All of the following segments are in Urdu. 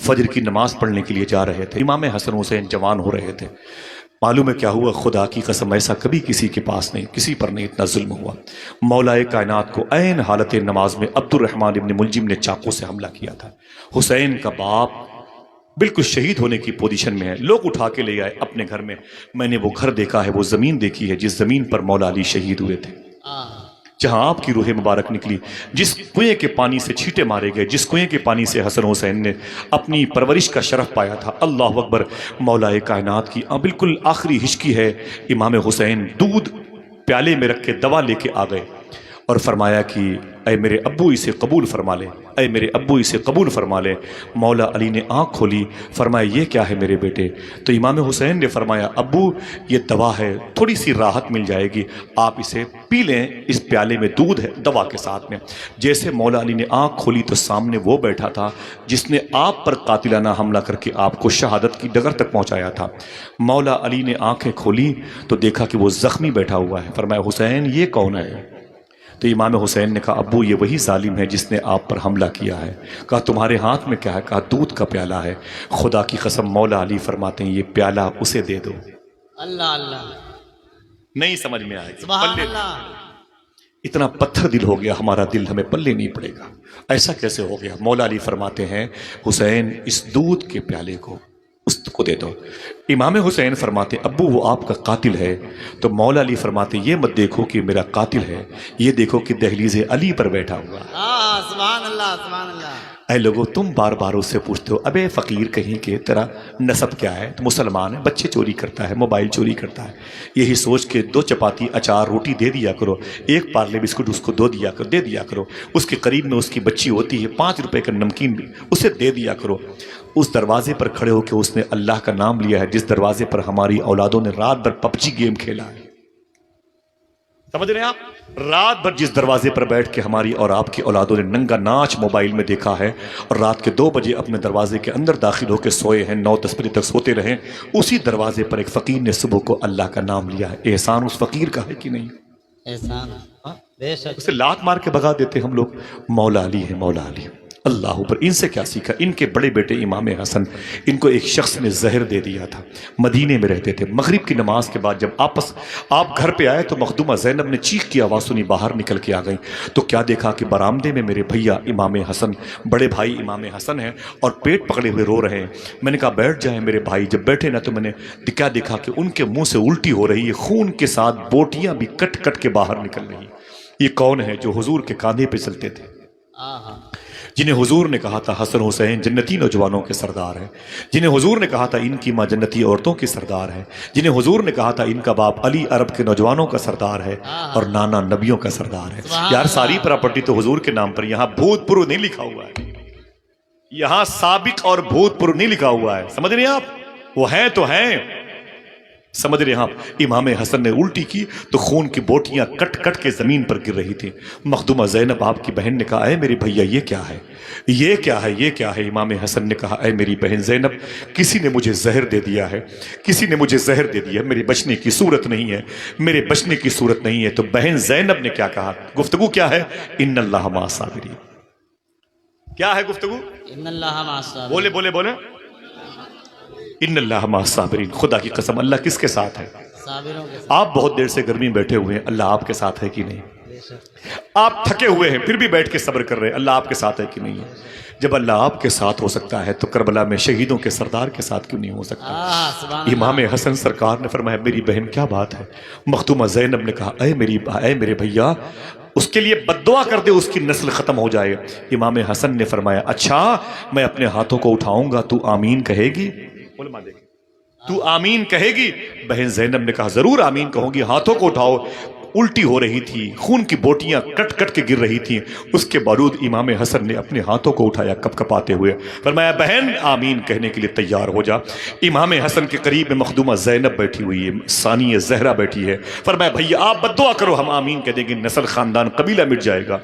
فجر کی نماز پڑھنے کے لیے جا رہے تھے، امام حسن حسین جوان ہو رہے تھے۔ معلوم ہے کیا ہوا؟ خدا کی قسم ایسا کبھی کسی کے پاس نہیں، کسی پر نہیں اتنا ظلم ہوا۔ مولا کائنات کو عین حالت نماز میں عبد الرحمن ابن ملجم نے چاقو سے حملہ کیا تھا۔ حسین کا باپ بالکل شہید ہونے کی پوزیشن میں ہے، لوگ اٹھا کے لے آئے اپنے گھر میں۔ میں نے وہ گھر دیکھا ہے، وہ زمین دیکھی ہے جس زمین پر مولا علی شہید ہوئے تھے، جہاں آپ کی روح مبارک نکلی، جس کنویں کے پانی سے چھینٹے مارے گئے، جس کنویں کے پانی سے حسن حسین نے اپنی پرورش کا شرف پایا تھا۔ اللہ اکبر! مولا کائنات کی بالکل آخری ہچکی ہے، امام حسین دودھ پیالے میں رکھ کے دوا لے کے آ گئے اور فرمایا کہ اے میرے ابو اسے قبول فرما لے، اے میرے ابو اسے قبول فرما لے۔ مولا علی نے آنکھ کھولی، فرمایا یہ کیا ہے میرے بیٹے؟ تو امام حسین نے فرمایا ابو یہ دوا ہے، تھوڑی سی راحت مل جائے گی، آپ اسے پی لیں، اس پیالے میں دودھ ہے دوا کے ساتھ میں۔ جیسے مولا علی نے آنکھ کھولی تو سامنے وہ بیٹھا تھا جس نے آپ پر قاتلانہ حملہ کر کے آپ کو شہادت کی ڈگر تک پہنچایا تھا۔ مولا علی نے آنکھیں کھولی تو دیکھا کہ وہ زخمی بیٹھا ہوا ہے۔ فرمایا حسین یہ کون ہے؟ تو امام حسین نے کہا ابو یہ وہی ظالم ہے جس نے آپ پر حملہ کیا ہے۔ کہا تمہارے ہاتھ میں کیا ہے؟ کہا دودھ کا پیالہ ہے۔ خدا کی قسم مولا علی فرماتے ہیں یہ پیالہ اسے دے دو۔ اللہ اللہ، نہیں سمجھ میں آئے گی، سبحان پلے اللہ۔ اتنا پتھر دل ہو گیا ہمارا دل، ہمیں پلے نہیں پڑے گا، ایسا کیسے ہو گیا؟ مولا علی فرماتے ہیں حسین اس دودھ کے پیالے کو اس کو دے دو۔ امام حسین فرماتے ابو وہ آپ کا قاتل ہے۔ تو مولا علی فرماتے یہ مت دیکھو کہ میرا قاتل ہے، یہ دیکھو کہ دہلیز علی پر بیٹھا ہوا۔ سبحان اللہ، سبحان اللہ۔ اے لوگو تم بار بار اس سے پوچھتے ہو ابے فقیر کہیں کہ تیرا نسب کیا ہے؟ تو مسلمان ہے، بچے چوری کرتا ہے، موبائل چوری کرتا ہے، یہی سوچ کے 2 چپاتی اچار روٹی دے دیا کرو، 1 پارلے بسکٹ اس کو دے دیا کرو، اس کے قریب میں اس کی بچی ہوتی ہے 5 روپے کا نمکین بھی اسے دے دیا کرو۔ اس دروازے پر کھڑے ہو کے اس نے اللہ کا نام لیا ہے جس دروازے پر ہماری اولادوں نے رات بھر پبجی گیم کھیلا ہے۔ سمجھ رہے ہیں آپ؟ رات بھر جس دروازے پر بیٹھ کے ہماری اور آپ کی اولادوں نے ننگا ناچ موبائل میں دیکھا ہے اور رات کے 2 بجے اپنے دروازے کے اندر داخل ہو کے سوئے ہیں، 9-10 بجے تک سوتے رہیں، اسی دروازے پر ایک فقیر نے صبح کو اللہ کا نام لیا ہے۔ احسان اس فقیر کا ہے کہ نہیں؟ احسان بے شک۔ اسے لات مار کے بھگا دیتے ہم لوگ۔ مولا علی ہے، مولا علی۔ اللہ پر ان سے کیا سیکھا؟ ان کے بڑے بیٹے امام حسن، ان کو ایک شخص نے زہر دے دیا تھا، مدینے میں رہتے تھے۔ مغرب کی نماز کے بعد جب آپ گھر پہ آئے تو مخدومہ زینب نے چیخ کی آواز سنی، باہر نکل کے آ گئی تو کیا دیکھا کہ برآمدے میں میرے بھیا امام حسن، بڑے بھائی امام حسن ہیں اور پیٹ پکڑے ہوئے رو رہے ہیں۔ میں نے کہا بیٹھ جائیں میرے بھائی۔ جب بیٹھے نا تو میں نے کیا دیکھا کہ ان کے منہ سے الٹی ہو رہی ہے، خون کے ساتھ بوٹیاں بھی کٹ کٹ کے باہر نکل رہی۔ یہ کون ہے جو حضور کے کاندھے پہ چلتے تھے، جنہیں حضور نے کہا تھا حسن حسین جنتی نوجوانوں کے سردار ہیں، جنہیں حضور نے کہا تھا ان کی ماں جنتی عورتوں کی سردار ہے، جنہیں حضور نے کہا تھا ان کا باپ علی عرب کے نوجوانوں کا سردار ہے اور نانا نبیوں کا سردار ہے۔ یار ساری پراپرٹی تو حضور کے نام پر، یہاں بھوت پرو نہیں لکھا ہوا ہے، یہاں سابق اور بھوت پرو نہیں لکھا ہوا ہے۔ سمجھ رہے ہیں آپ؟ وہ ہیں تو ہیں، سمجھ رہے ہیں آپ؟ امام حسن نے الٹی کی تو خون کی بوٹیاں کٹ کٹ کے زمین پر گر رہی تھی۔ مخدومہ زینب آپ کی بہن نے کہا اے میری بھیا یہ کیا ہے، یہ کیا ہے، یہ کیا ہے؟ امام حسن نے کہا اے میری بہن زینب کسی نے مجھے زہر دے دیا ہے، کسی نے مجھے زہر دے دیا، میرے بچنے کی صورت نہیں ہے، میرے بچنے کی صورت نہیں ہے۔ تو بہن زینب نے کیا کہا؟ گفتگو کیا ہے؟ ان اللہ مع الصابرین۔ کیا ہے گفتگو؟ ان اللہ مع الصابرین۔ بولے بولے بولے، ان اللہ مع الصابرین۔ خدا کی قسم اللہ کس کے ساتھ ہے؟ صابروں کے ساتھ۔ آپ بہت دیر سے گرمی میں بیٹھے ہوئے ہیں، اللہ آپ کے ساتھ ہے کہ نہیں؟ بے شک۔ آپ تھکے ہوئے ہیں پھر بھی بیٹھ کے صبر کر رہے ہیں، اللہ آپ کے ساتھ ہے کہ نہیں ہے؟ جب اللہ آپ کے ساتھ ہو سکتا ہے تو کربلا میں شہیدوں کے سردار کے ساتھ کیوں نہیں ہو سکتا؟ سبحان امام حسن سرکار نے فرمایا میری بہن کیا بات ہے؟ مخدومہ زینب نے کہا اے میرے بھیا اس کے لیے بد دعا کر دے، اس کی نسل ختم ہو جائے۔ امام حسن نے فرمایا اچھا میں اپنے ہاتھوں کو اٹھاؤں گا، تو آمین کہے گی؟ تو آمین کہے گی؟ بہن زینب نے کہا ضرور آمین کہوں گی۔ ہاتھوں کو اٹھاؤ۔ الٹی ہو رہی تھی، خون کی بوٹیاں کٹ کٹ کے گر رہی تھیں، اس کے باوجود امام حسن نے اپنے ہاتھوں کو اٹھایا کپ کپاتے ہوئے، فرمایا بہن آمین کہنے کے لیے تیار ہو جا۔ امام حسن کے قریب میں مخدومہ زینب بیٹھی ہوئی ہے، ثانیہ زہرا بیٹھی ہے، فرمایا بھیا آپ بد دعا کرو ہم آمین کہہ دیں گے، نسل خاندان قبیلہ مٹ جائے گا۔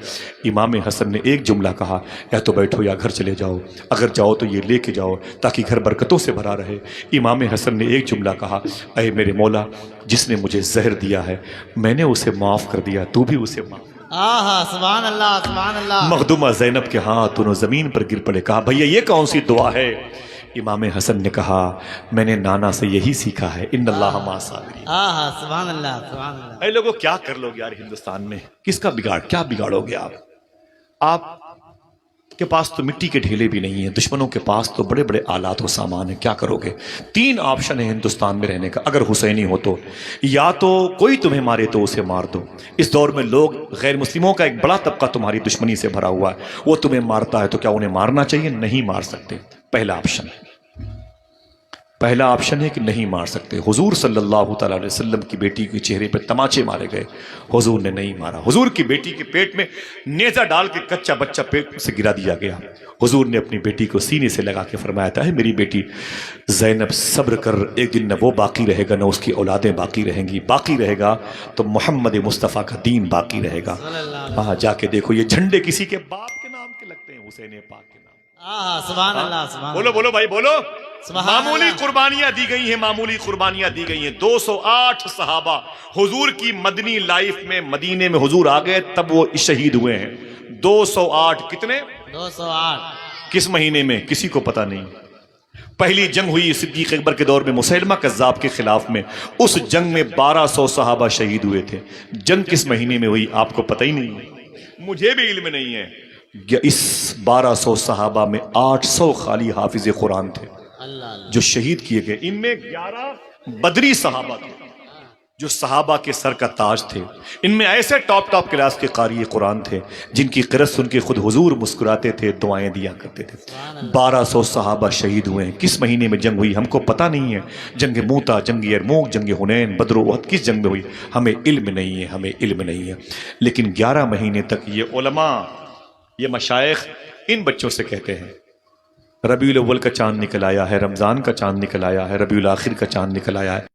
امام حسن نے ایک جملہ کہا یا تو بیٹھو یا گھر چلے جاؤ، اگر جاؤ تو یہ لے کے جاؤ تاکہ گھر برکتوں سے بھرا رہے۔ امام حسن نے ایک جملہ کہا اے میرے مولا جس نے مجھے زہر دیا ہے میں نے اسے معاف کر دیا، تو بھی اسے معاف کر۔ آہا سبحان اللہ سبحان اللہ. مخدومہ زینب کے ہاتھ انہوں زمین پر گر پڑے. کہا بھیا یہ کون سی دعا ہے؟ امام حسن نے کہا میں نے نانا سے یہی سیکھا ہے، ان اللہ مع الصابرین. آہا سبحان اللہ سبحان اللہ. اے لوگوں کیا کر لو گے یار ہندوستان میں؟ کس کا بگاڑ، کیا بگاڑو گے آپ کے پاس تو مٹی کے ڈھیلے بھی نہیں ہیں، دشمنوں کے پاس تو بڑے بڑے آلات و سامان ہیں، کیا کرو گے؟ 3 آپشن ہیں ہندوستان میں رہنے کا. اگر حسینی ہو تو یا تو کوئی تمہیں مارے تو اسے مار دو. اس دور میں لوگ غیر مسلموں کا ایک بڑا طبقہ تمہاری دشمنی سے بھرا ہوا ہے، وہ تمہیں مارتا ہے تو کیا انہیں مارنا چاہیے؟ نہیں مار سکتے. پہلا آپشن ہے کہ نہیں مار سکتے. حضور صلی اللہ تعالیٰ علیہ وسلم کی بیٹی کے چہرے پہ تماچے مارے گئے، حضور نے نہیں مارا. حضور کی بیٹی کے پیٹ میں نیزہ ڈال کے کچا بچہ پیٹ سے گرا دیا گیا. حضور نے اپنی بیٹی کو سینے سے لگا کے فرمایا تھا، ہے میری بیٹی زینب صبر کر، ایک دن نہ وہ باقی رہے گا نہ اس کی اولادیں باقی رہیں گی. باقی رہے گا تو محمد مصطفیٰ کا دین باقی رہے گا. ہاں جا کے دیکھو یہ جھنڈے کسی کے باپ کے نام کے لگتے ہیں، حسین پاک کے نام. آہا سبحان اللہ سبحان بولو بولو بھائی بولو. سبحان معمولی اللہ. قربانیاں دی گئی ہیں، معمولی قربانیاں دی گئی ہیں. 208 صحابہ حضور کی مدنی لائف میں مدینے میں حضور آ گئے تب وہ شہید ہوئے ہیں. 208 کتنے؟ 208. کس مہینے میں کسی کو پتہ نہیں. پہلی جنگ ہوئی صدیق اکبر کے دور میں مسیلمہ کذاب کے خلاف میں، اس جنگ میں 1200 صحابہ شہید ہوئے تھے. جنگ کس مہینے میں ہوئی آپ کو پتہ ہی نہیں، مجھے بھی علم نہیں ہے. اس 1200 صحابہ میں 800 خالی حافظ قرآن تھے اللہ جو شہید کیے گئے. ان میں 11 بدری صحابہ تھے جو صحابہ کے سر کا تاج تھے. ان میں ایسے ٹاپ کلاس کے قاری قرآن تھے جن کی قرأت سن کے خود حضور مسکراتے تھے، دعائیں دیا کرتے تھے. 1200 صحابہ شہید ہوئے ہیں. کس مہینے میں جنگ ہوئی ہم کو پتہ نہیں ہے. جنگ موتا، جنگ یرموک، جنگ حنین، بدر و احد کس جنگ میں ہوئی ہمیں علم نہیں ہے، ہمیں علم نہیں ہے. لیکن 11 مہینے تک یہ علماء، یہ مشائخ ان بچوں سے کہتے ہیں ربیع الاول کا چاند نکل آیا ہے، رمضان کا چاند نکل آیا ہے، ربیع الاخر کا چاند نکل آیا ہے.